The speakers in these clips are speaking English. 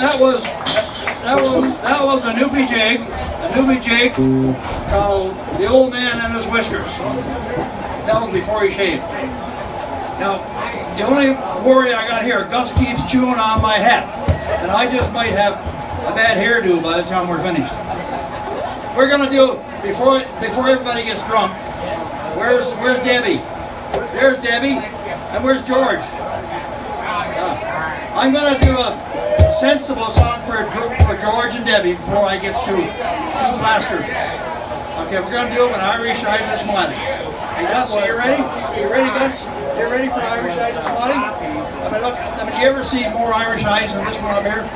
That was a Newfie jig called The Old Man and His Whiskers. That was before he shaved. Now, the only worry I got here, Gus keeps chewing on my hat, and I just might have a bad hairdo by the time we're finished. We're gonna do before everybody gets drunk. Where's Debbie? There's Debbie, and where's George? I'm gonna do a sensible song for George and Debbie before I get too plastered. Okay, we're gonna do it with Irish Irish Smiley. Hey Gus, are you ready? You ready, Gus? You ready for Irish Irish Smiley? I mean, look, do you ever see more Irish eyes than this one up here?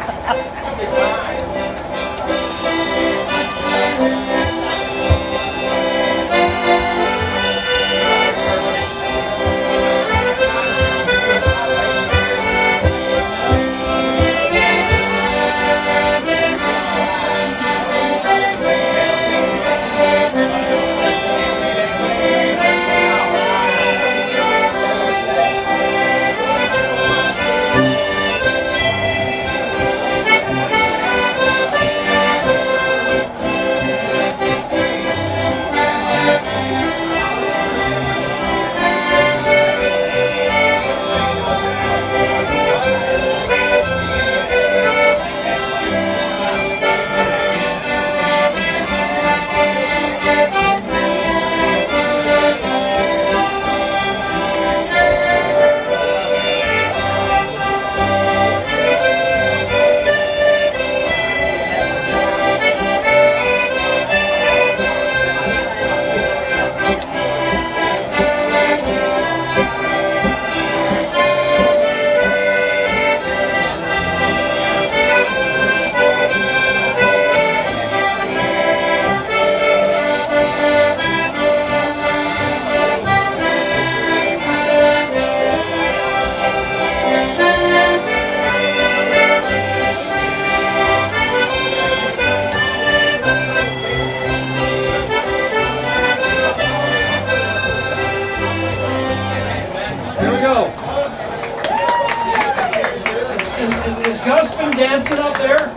Is Gus been dancing up there?